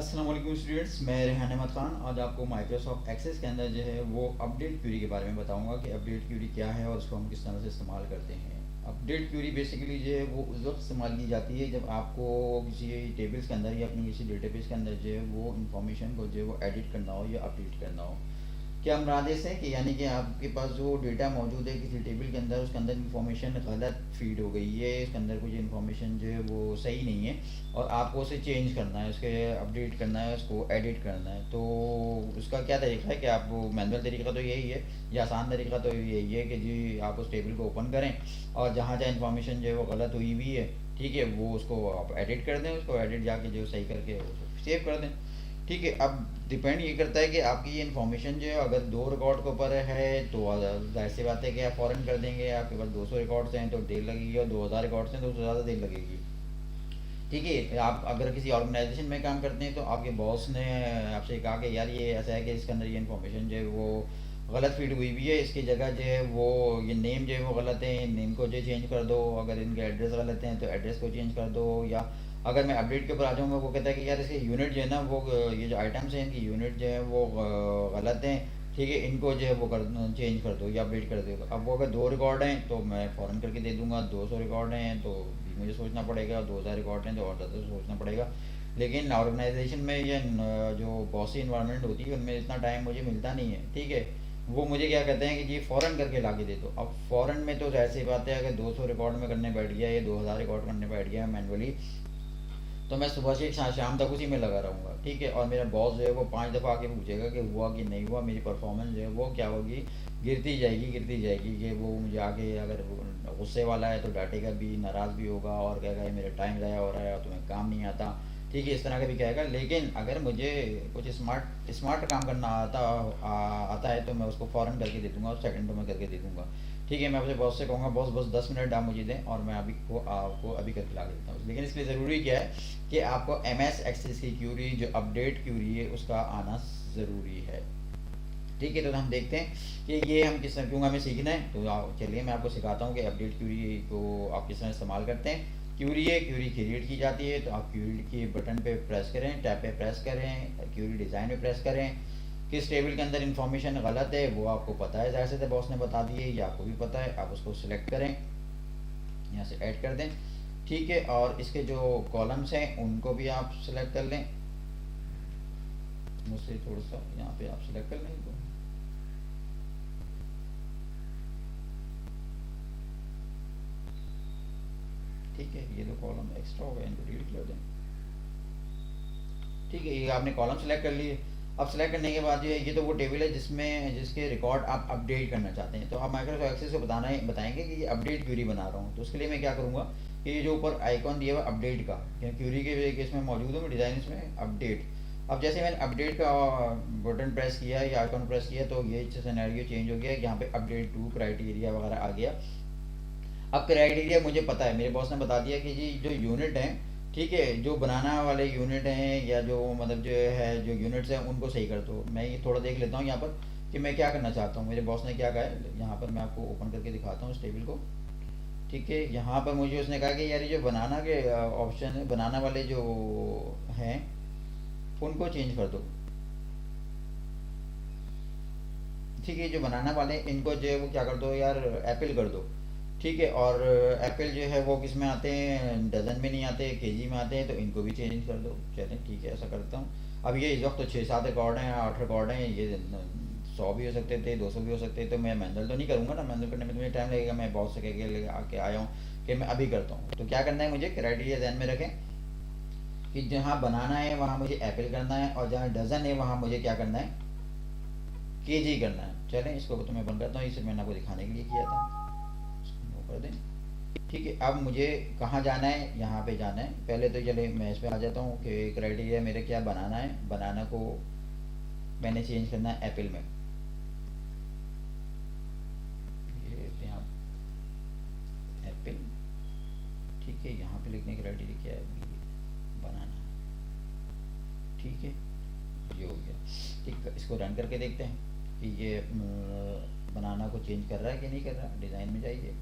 अस्सलाम वालेकुम स्टूडेंट्स, मैं रेहान अहमद ख़ान आज आपको माइक्रोसॉफ्ट एक्सेस के अंदर जो है वो अपडेट क्यूरी के बारे में बताऊंगा कि अपडेट क्यूरी क्या है और उसको हम किस तरह से इस्तेमाल करते हैं। अपडेट क्यूरी बेसिकली जो है वो उस वक्त इस्तेमाल की जाती है जब आपको किसी टेबल्स के अंदर या अपनी किसी डेटाबेस के अंदर जो है वो इंफॉर्मेशन को जो है वो एडिट करना हो या अपडेट करना हो। क्या मराद से कि यानी कि आपके पास जो डेटा मौजूद है किसी टेबल के अंदर, उसके अंदर इन्फॉर्मेशन गलत फीड हो गई है, उसके अंदर कुछ इन्फॉर्मेशन जो है वो सही नहीं है और आपको उसे चेंज करना है, उसके अपडेट करना है, उसको एडिट करना है। तो उसका क्या तरीका है कि आप मैनुअल तरीका तो यही है या आसान तरीका तो यही है कि जी आप उस टेबल को ओपन करें और जहाँ जहाँ इन्फॉर्मेशन जो है वो गलत हुई हुई है, ठीक है, वो उसको आप एडिट कर दें, उसको एडिट जाके जो सही करके उसको सेव कर दें। ठीक है, अब डिपेंड ये करता है कि आपकी ये इन्फॉर्मेशन जो है अगर 2 रिकॉर्ड के ऊपर है तो जाहिर सी बात है कि आप फ़ौरन कर देंगे। आपके पास 200 रिकॉर्ड्स हैं तो देर लगेगी, और 2000 रिकॉर्ड्स हैं तो उससे ज़्यादा देर लगेगी। ठीक है, आप अगर किसी ऑर्गेनाइजेशन में काम करते हैं तो आपके बॉस ने आपसे कहा कि यार ये ऐसा है कि इसके अंदर ये इन्फॉर्मेशन जो है वो गलत फीड हुई हुई है, इसकी जगह जो है वो ये नेम जो है वो गलत है, नेम को जो है चेंज कर दो, अगर इनके एड्रेस गलत हैं तो एड्रेस को चेंज कर दो। या अगर मैं अपडेट के ऊपर आ जाऊँगा, वो कहता है कि यार इसके यूनिट जो है ना वो ये जो आइटम्स हैं इनकी यूनिट जो है वो गलत हैं, ठीक है, इनको जो है वो कर चेंज कर दो या अपडेट कर दो। अब वो अगर 2 रिकॉर्ड हैं तो मैं फ़ौरन करके दे दूंगा, 200 रिकॉर्ड हैं तो भी मुझे सोचना पड़ेगा, 2000 रिकॉर्ड हैं तो और ज़्यादा सोचना पड़ेगा। लेकिन ऑर्गेनाइजेशन में या जो बॉसी इन्वायरमेंट होती है उनमें इतना टाइम मुझे मिलता नहीं है। ठीक है, वो मुझे क्या कहते हैं कि जी फ़ौरन करके ला के दे दो। अब फ़ौरन में तो ऐसी बात है, अगर 200 रिकॉर्ड में करने बैठ गया या 2000 रिकॉर्ड करने बैठ गया मैनुअली, तो मैं सुबह से शाम तक उसी में लगा रहूँगा। ठीक है, और मेरा बॉस जो है वो 5 दफ़ा आके पूछेगा कि हुआ कि नहीं हुआ, मेरी परफॉर्मेंस जो है वो क्या होगी, गिरती जाएगी। कि वो मुझे आगे अगर गुस्से वाला है तो डांटेगा भी, नाराज़ भी होगा और कहेगा ये मेरा टाइम ज़ाया हो रहा है और तुम्हें काम नहीं आता। ठीक है, इस तरह का भी कहेगा। लेकिन अगर मुझे कुछ स्मार्ट स्मार्ट काम करना आता है तो मैं उसको फ़ौरन करके दे दूँगा, सेकंडों में करके दे दूँगा। ठीक है, मैं अपने बॉस से कहूँगा बॉस बस 10 मिनट आप मुझे दें और मैं अभी को आपको अभी करके ला देता हूँ। लेकिन इसके लिए ज़रूरी क्या है कि आपको एम एस एक्सेस की क्यूरी जो अपडेट क्यूरी है उसका आना ज़रूरी है। ठीक है, तो हम देखते हैं कि ये हम किस क्यों हमें सीखना है। तो चलिए मैं आपको सिखाता हूँ कि अपडेट क्यूरी को आप किस तरह इस्तेमाल करते हैं। क्यूरी है, क्यूरी क्रिएट की जाती है तो आप क्यूरी के बटन पे प्रेस करें, टैब पे प्रेस करें, क्यूरी डिज़ाइन पे प्रेस करें। किस टेबल के अंदर इन्फॉर्मेशन गलत है वो आपको पता है, ज़ाहिर से बॉस ने बता दी है या आपको भी पता है, आप उसको सिलेक्ट करें, यहाँ से ऐड कर दें। ठीक है, और इसके जो कॉलम्स हैं उनको भी आप सिलेक्ट कर लें, मुझसे थोड़ा सा यहाँ पे आप सिलेक्ट कर लें तो ठीक है। ये दो कॉलम एक्स्ट्रा हो गए, इनको डिलीट कर दें। ठीक है, ये आपने कॉलम सेलेक्ट कर लिए। अब सेलेक्ट करने के बाद जो है ये तो वो टेबल है जिसमें जिसके रिकॉर्ड आप अपडेट करना चाहते हैं। तो आप माइक्रोसॉफ्ट एक्सेस को बताएंगे कि ये अपडेट क्यूरी बना रहा हूँ। तो उसके लिए मैं क्या करूँगा कि ये जो ऊपर आइकॉन दिया हुआ अपडेट का, क्यूरी के केस में मौजूद है, मैं डिज़ाइन इसमें अपडेट। अब जैसे मैंने अपडेट का बटन प्रेस किया या आइकॉन प्रेस किया तो ये सिनेरियो चेंज हो गया, यहाँ पे अपडेट टू क्राइटेरिया वगैरह आ गया। अब क्राइटेरिया मुझे पता है, मेरे बॉस ने बता दिया कि जी जो यूनिट हैं, ठीक है, जो बनाना वाले यूनिट हैं या जो मतलब जो है जो यूनिट्स हैं उनको सही कर दो। मैं ये थोड़ा देख लेता हूँ यहाँ पर कि मैं क्या करना चाहता हूँ, मेरे बॉस ने क्या कहा है। यहाँ पर मैं आपको ओपन करके दिखाता हूँ इस टेबल को। ठीक है, यहाँ पर मुझे उसने कहा कि यार ये जो बनाना के ऑप्शन है, बनाना वाले जो हैं उनको चेंज कर दो। ठीक है, जो बनाना वाले हैं इनको जो है वो क्या कर दो यार, एप्पल कर दो। ठीक है, और एप्पल जो है वो किस में आते हैं, डजन में नहीं आते, केजी में आते हैं, तो इनको भी चेंज कर दो। चलें ठीक है, ऐसा करता हूँ। अब ये इस वक्त तो 6-7 रिकॉर्ड हैं, 8 रिकॉर्ड हैं, ये 100 भी हो सकते थे, 200 भी हो सकते थे। तो मैं मैनुअल तो नहीं करूँगा ना, मैनुअल करने में तो मुझे टाइम लगेगा। मैं बहुत से कह के आके आया हूँ कि मैं अभी करता हूँ। तो क्या करना है, मुझे क्राइटेरिया ध्यान में रखें कि जहाँ बनाना है वहाँ मुझे एप्पल करना है और जहाँ डजन है वहाँ मुझे क्या करना है, केजी करना है। चलें इसको तो मैं बंद करता हूँ, इसे मैंने आपको दिखाने के लिए किया था, इसको कर दें। ठीक है, अब मुझे कहाँ जाना है, यहाँ पे जाना है। पहले तो चले मैं इस पे आ जाता हूँ कि क्राइटेरिया मेरे क्या बनाना है, बनाना को मैंने चेंज करना है एप्पल में। ये यहाँ एप्पल, ठीक है, यहाँ पे लिखने क्राइटेरिया क्या है, बनाना। ठीक है, ये हो गया। ठीक है, इसको रन करके देखते हैं कि ये बनाना को चेंज कर रहा है कि नहीं कर रहा। डिज़ाइन में जाइए,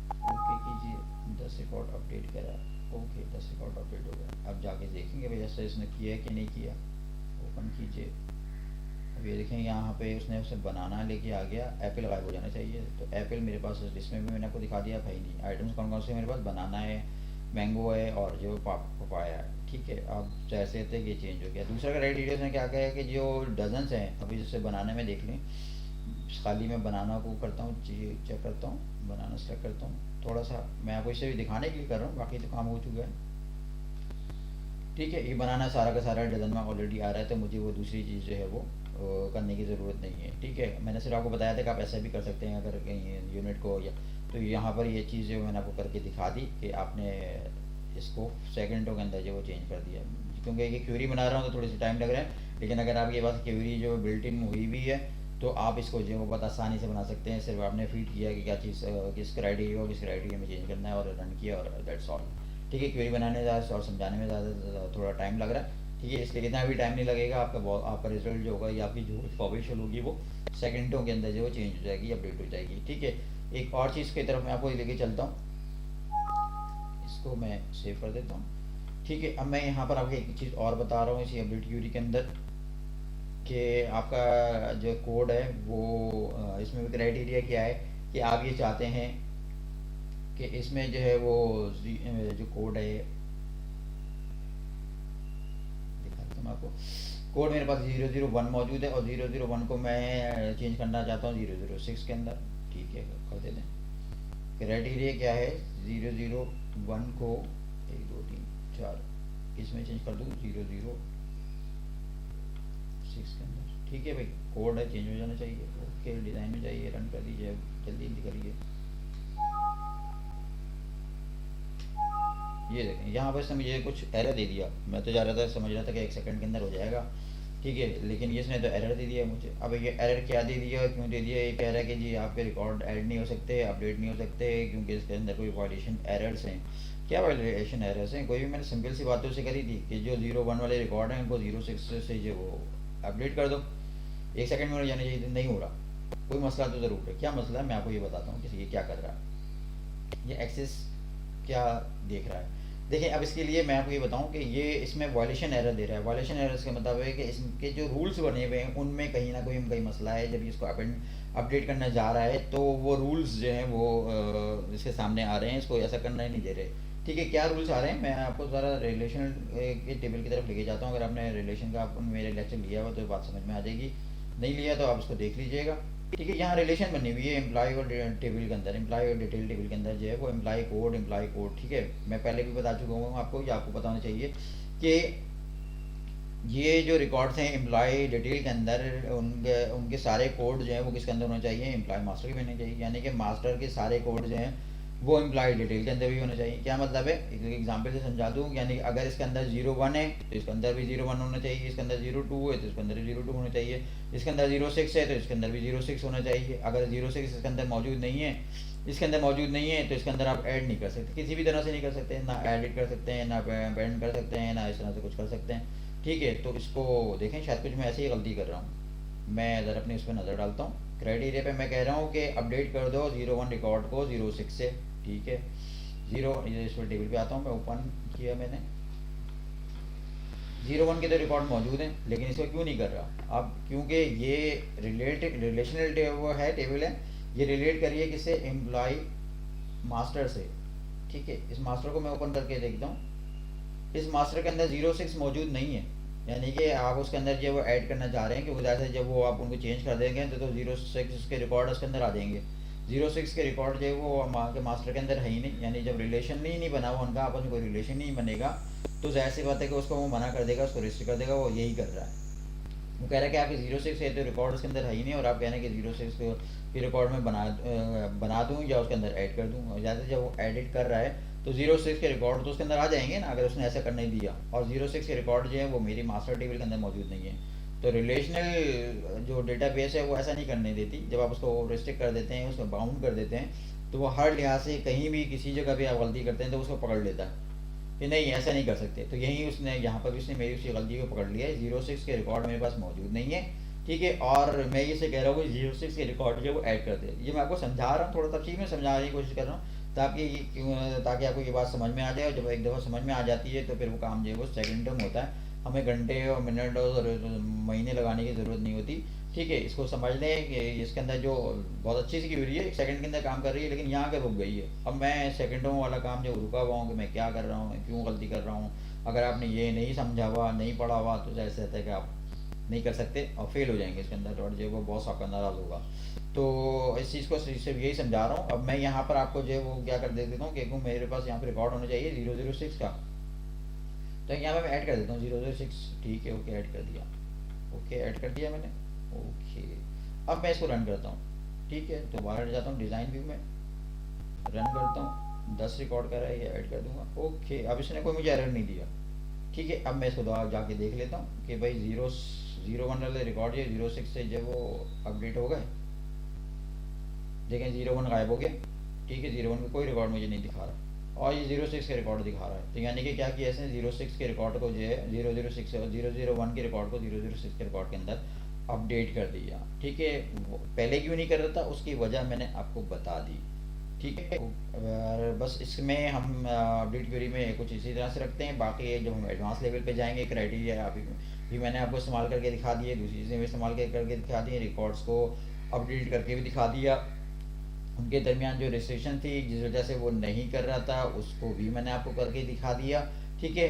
ओके कीजिए, 10 रिकॉर्ड अपडेट करा, ओके 10 रिकॉर्ड अपडेट हो गया। अब जाके देखेंगे भाई ऐसा इसने किया है कि नहीं किया। ओपन कीजिए। अब ये देखें यहाँ पे उसने उसे बनाना लेके आ गया, एप्पल गायब हो जाना चाहिए। तो एप्पल मेरे पास इसमें भी मैंने आपको दिखा दिया भाई नहीं। आइटम्स कौन कौन से मेरे पास, बनाना है, मैंगो है और जो पपाया है। ठीक है, अब जैसे थे ये चेंज हो गया। दूसरा क्राइटेरिया ने क्या कहा है कि जो डजन्स हैं, अभी जैसे बनाने में देख लें, खाली मैं बनाना को करता हूँ, चेक करता हूँ, बनाना सेलेक्ट करता हूँ। थोड़ा सा मैं आपको इसे भी दिखाने के लिए कर रहा हूँ, बाकी तो काम हो चुका है। ठीक है, ये बनाना सारा का सारा डजन में ऑलरेडी आ रहा है, तो मुझे वो दूसरी चीज़ जो है वो करने की ज़रूरत नहीं है। ठीक है, मैंने सिर्फ आपको बताया था कि आप ऐसा भी कर सकते हैं अगर कहीं यूनिट को, या तो यहाँ पर ये चीज़ जो मैंने आपको करके दिखा दी कि आपने इसको सेकंडों के अंदर जो वो चेंज कर दिया। क्योंकि ये क्यूरी बना रहा हूँ तो थोड़ी सी टाइम लग रहा है, लेकिन अगर आपके पास क्यूरी जो बिल्ट इन हुई भी है तो आप इसको जो है वो बहुत आसानी से बना सकते हैं। सिर्फ आपने फीड किया कि क्या चीज़ किस क्राइटेरिया को किस क्राइटेरिया में चेंज करना है और रन किया और दैट्स ऑल। ठीक है, क्वेरी बनाने ज़्यादा और समझाने में ज़्यादा थोड़ा टाइम लग रहा है। ठीक है, इसलिए इतना भी टाइम नहीं लगेगा, आपका रिजल्ट जो होगा या आपकी जो इन्फॉर्मेशन होगी वो सेकंडों के अंदर जो वो चेंज हो जाएगी, अपडेट हो जाएगी। ठीक है, एक और चीज़ की तरफ मैं आपको लेके चलता हूँ, इसको मैं सेव कर देता हूँ। ठीक है, अब मैं यहाँ पर आपको एक चीज़ और बता रहा हूँ इसी अपडेट क्यूरी के अंदर कि आपका जो कोड है वो इसमें भी क्राइटेरिया क्या है कि आप ये चाहते हैं कि इसमें जो है वो जो कोड है, दिखाता हूँ आपको। कोड मेरे पास 001 मौजूद है और 001 को मैं चेंज करना चाहता हूँ 006 के अंदर। ठीक है, कर देते हैं। क्राइटेरिया क्या है, 001 को 1 2 3 4 इसमें चेंज कर दूँ 006 के अंदर। ठीक है भाई, कोड है, चेंज हो जाना चाहिए। ओके, डिज़ाइन में जाइए, रन कर दीजिए, जल्दी जल्दी करिए। ये देखें यहाँ पर इसने मुझे कुछ एरर दे दिया। मैं तो जा रहा था, समझ रहा था कि 1 सेकंड के अंदर हो जाएगा। ठीक है, लेकिन ये इसने तो एरर दे दिया मुझे। अब ये एरर क्या दे दिया, क्यों दे दिया, ये कह रहा है कि जी आपके रिकॉर्ड ऐड नहीं हो सकते, अपडेट नहीं हो सकते, क्योंकि इसके अंदर कोई वायलेशन एरर्स हैं। क्या वायलेशन एरर्स हैं, कोई भी मैंने सिंपल सी बातों से करी थी कि जो 01 वाले रिकॉर्ड हैं उनको 06 से जो वो अपडेट कर दो। 1 सेकंड में हो जाना चाहिए, नहीं हो रहा। कोई मसला तो ज़रूर है। क्या मसला है मैं आपको ये बताता हूँ कि ये क्या कर रहा है, ये एक्सेस क्या देख रहा है। देखिए, अब इसके लिए मैं आपको ये बताऊं कि ये इसमें वायलेशन एरर दे रहा है। वायलेशन एरर का मतलब है कि इसके जो रूल्स बने हुए हैं उनमें कहीं ना कहीं मसला है। जब इसको अपडेट करने जा रहा है तो वो रूल्स जो हैं वो इसके सामने आ रहे हैं, इसको ऐसा करना ही नहीं दे रहे। ठीक है, क्या रूल्स आ रहे हैं, मैं आपको ज़रा रिलेशन के टेबल की तरफ लेके जाता हूँ। अगर आपने रिलेशन का मेरे लेक्चर लिया हुआ तो बात समझ में आ जाएगी, नहीं लिया तो आप इसको देख लीजिएगा। ठीक है, यहाँ रिलेशन बनी हुई है एम्प्लॉय और टेबल के अंदर, एम्प्लॉय और डिटेल टेबल के अंदर जो है वो एम्प्लॉय कोड। ठीक है, मैं पहले भी बता चुका हूँ आपको, या आपको पता होना चाहिए कि ये जो रिकॉर्ड्स हैं एम्प्लॉय डिटेल के अंदर, उनके सारे कोड जो हैं वो किसके अंदर होने चाहिए, एम्प्लॉय मास्टर के होने चाहिए। यानी कि मास्टर के सारे कोड जो हैं वो एम्प्लॉय डिटेल के अंदर भी होने चाहिए। क्या मतलब है, एक एग्जांपल से समझा दूँ। यानी कि अगर इसके अंदर 01 है तो इसके अंदर भी 01 होना चाहिए, इसके अंदर 02 है तो इसके अंदर 02 होना चाहिए, इसके अंदर 06 है तो इसके अंदर भी 06 होना चाहिए। अगर 06 इसके अंदर मौजूद नहीं है, इसके अंदर मौजूद नहीं है तो इसके अंदर आप ऐड नहीं कर सकते, किसी भी तरह से नहीं कर सकते, ना एडिट कर सकते हैं, ना बैंड कर सकते हैं, ना इस तरह से कुछ कर सकते हैं। ठीक है, तो इसको देखें, शायद कुछ मैं ऐसे ही गलती कर रहा हूँ। मैं ज़रा अपने उस पर नज़र डालता हूँ। क्राइटेरिया पे मैं कह रहा हूँ कि अपडेट कर दो 01 रिकॉर्ड को 06 से। ठीक है, इस पर टेबल पे आता हूँ, मैं ओपन किया मैंने, 01 के तो रिकॉर्ड मौजूद हैं, लेकिन इसको क्यों नहीं कर रहा अब, क्योंकि ये रिलेशनल वो है, टेबल है, ये रिलेट करिए किससे, एम्प्लॉय मास्टर से। ठीक है, इस मास्टर को मैं ओपन करके देखता हूँ। इस मास्टर के अंदर 06 मौजूद नहीं है, यानी कि आप उसके अंदर जो वो ऐड करना चाह रहे हैं, क्योंकि जैसे जब वो आप उनको चेंज कर देंगे तो 06 के रिकॉर्ड उसके अंदर आ जाएंगे। 06 के रिकॉर्ड जो है वो के मास्टर के अंदर है ही नहीं, यानी जब रिलेशन ही नहीं बना हुआ उनका, आपस में कोई रिलेशन नहीं बनेगा, तो जाहिर सी बात है कि उसको वो मना कर देगा, उसको रजिस्टर कर देगा। वो यही कर रहा है, वो कह रहा है कि आपके 06 है तो रिकॉर्ड उसके अंदर है ही नहीं, और आप कह रहे हैं कि 06 को फिर रिकॉर्ड में बना दूँ या उसके अंदर ऐड कर दूँ। जैसे जब वो एडिट कर रहा है तो 06 के रिकॉर्ड तो उसके अंदर आ जाएंगे ना, अगर उसने ऐसा करने दिया। और 06 के रिकॉर्ड जो है वो मेरी मास्टर टेबल के अंदर मौजूद नहीं है। तो रिलेशनल जो डेटाबेस है वो ऐसा नहीं करने देती। जब आप उसको रिस्ट्रिक्ट कर देते हैं, उसको बाउंड कर देते हैं, तो वो हर लिहाज से कहीं भी किसी जगह भी आप गलती करते हैं तो उसको पकड़ लेता है कि नहीं ऐसा नहीं कर सकते। तो यही उसने यहाँ पर भी उसने मेरी उसी गलती को पकड़ लिया है। 06 के रिकॉर्ड मेरे पास मौजूद नहीं है। ठीक है, और मैं ये से कह रहा हूँ कि 06 के रिकॉर्ड जो वो ऐड कर दे। ये मैं आपको समझा रहा हूँ, थोड़ा तफसील में समझाने की कोशिश कर रहा हूँ ताकि आपको ये बात समझ में आ जाए, और जब एक दफ़ा समझ में आ जाती है तो फिर वो काम जो है वो सेकंडों में होता है। हमें घंटे और मिनट और महीने लगाने की ज़रूरत नहीं होती। ठीक है, इसको समझ लें कि इसके अंदर जो बहुत अच्छी सी क्यूरी है, 1 सेकंड के अंदर काम कर रही है, लेकिन यहाँ के रुक गई है। अब मैं सेकंडों वाला काम जो रुका हुआ हूँ कि मैं क्या कर रहा हूँ, क्यों गलती कर रहा हूँ, अगर आपने ये नहीं समझा हुआ, नहीं पढ़ा हुआ, तो ऐसा रहता है कि आप नहीं कर सकते और फेल हो जाएंगे इसके अंदर, और जो है वो बॉस आपका नाराज़ होगा। तो इस चीज़ को सिर्फ यही समझा रहा हूँ। अब मैं यहाँ पर आपको जो है वो क्या कर दे देता हूँ कि मेरे पास यहाँ पर रिकॉर्ड होना चाहिए 006 का, तो यहाँ पे मैं ऐड कर देता हूँ 006। ठीक है, ओके, ऐड कर दिया। ओके, ऐड कर दिया मैंने। ओके, अब मैं इसको रन करता हूँ। ठीक है, तो बाहर जाता हूँ डिज़ाइन व्यू में, रन करता हूँ, 10 रिकॉर्ड कर रहा है, ये ऐड कर दूंगा। ओके, अब इसने कोई मुझे एरर नहीं दिया। ठीक है, अब मैं इसको दोबारा जाके देख लेता हूँ कि भाई 001 वाले रिकॉर्ड ये 06 से जब वो अपडेट हो गए। देखें 01 गायब हो गया। ठीक है, 01 का कोई रिकॉर्ड मुझे नहीं दिखा रहा, और ये 06 के रिकॉर्ड दिखा रहा है। तो यानी कि क्या किया इसने, 06 के रिकॉर्ड को जो है 006 और 001 के रिकॉर्ड को 006 के रिकॉर्ड के अंदर अपडेट कर दिया। ठीक है, पहले क्यों नहीं कर रहा था उसकी वजह मैंने आपको बता दी। ठीक है, और बस इसमें हम अपडेट क्वेरी में कुछ इसी तरह से रखते हैं। बाकी जब हम एडवांस लेवल पे जाएंगे, क्राइटेरिया भी मैंने आपको इस्तेमाल करके दिखा दिए, दूसरी चीज़ें भी इस्तेमाल करके दिखा दी, रिकॉर्ड्स को अपडेट करके भी दिखा दिया। उनके दरमियान जो रिस्ट्रिक्शन थी जिस वजह से वो नहीं कर रहा था, उसको भी मैंने आपको करके दिखा दिया। ठीक है,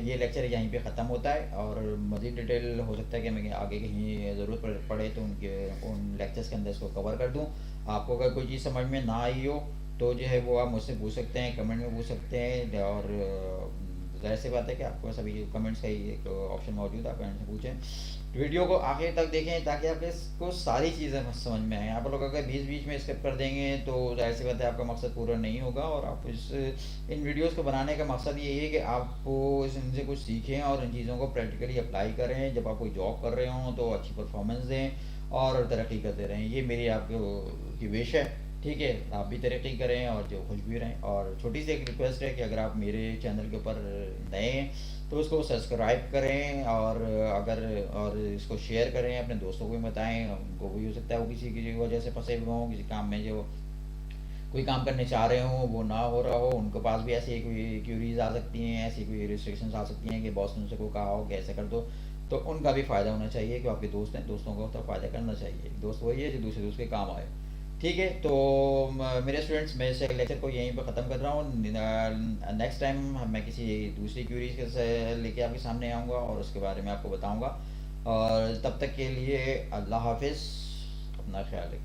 ये लेक्चर यहीं पे ख़त्म होता है, और मज़ीद डिटेल हो सकता है कि मैं आगे कहीं ज़रूरत पड़े तो उन लेक्चर्स के अंदर इसको कवर कर दूँ। आपको अगर कोई चीज़ समझ में ना आई हो तो जो है वो आप मुझसे पूछ सकते हैं, कमेंट में पूछ सकते हैं, और ज़ाहिर सी बात है कि आपके पास अभी कमेंट्स का ही एक ऑप्शन मौजूद है, आप कमेंट से पूछें। वीडियो को आखिर तक देखें ताकि आपको सारी चीज़ें समझ में आएँ। आप लोग अगर बीच बीच में स्किप कर देंगे तो ज़ाहिर सी बात है आपका मकसद पूरा नहीं होगा, और आप इन वीडियोस को बनाने का मकसद ये है कि आप इनसे कुछ सीखें और इन चीज़ों को प्रैक्टिकली अप्लाई करें। जब आप कोई जॉब कर रहे हों तो अच्छी परफॉर्मेंस दें और तरक्की करते रहें, ये मेरी आपको की विश है। ठीक है, आप भी तरक्की करें और जो खुश भी रहें। और छोटी सी एक रिक्वेस्ट है कि अगर आप मेरे चैनल के ऊपर नए हैं तो उसको सब्सक्राइब करें, और इसको शेयर करें, अपने दोस्तों को भी बताएं। उनको भी हो सकता है वो किसी की वजह से फंसे हुए हों किसी काम में, जो कोई काम करने चाह रहे हों वो ना हो रहा हो, उनके पास भी ऐसी कोई क्यूरीज आ सकती हैं, ऐसी कोई रिस्ट्रिक्शंस आ सकती हैं कि बॉस ने उनसे को कहा हो कि ऐसे कर दो, तो उनका भी फ़ायदा होना चाहिए। कि आपके दोस्त हैं, दोस्तों को तो फ़ायदा करना चाहिए। दोस्त वही है जो दूसरे दोस्त के काम आए। ठीक है, तो मेरे स्टूडेंट्स, मैं इस लेक्चर को यहीं पर ख़त्म कर रहा हूँ। नेक्स्ट टाइम मैं किसी दूसरी क्यूरीज के लेके आपके सामने आऊँगा और उसके बारे में आपको बताऊँगा। और तब तक के लिए अल्लाह हाफिज़, अपना ख्याल रखिए।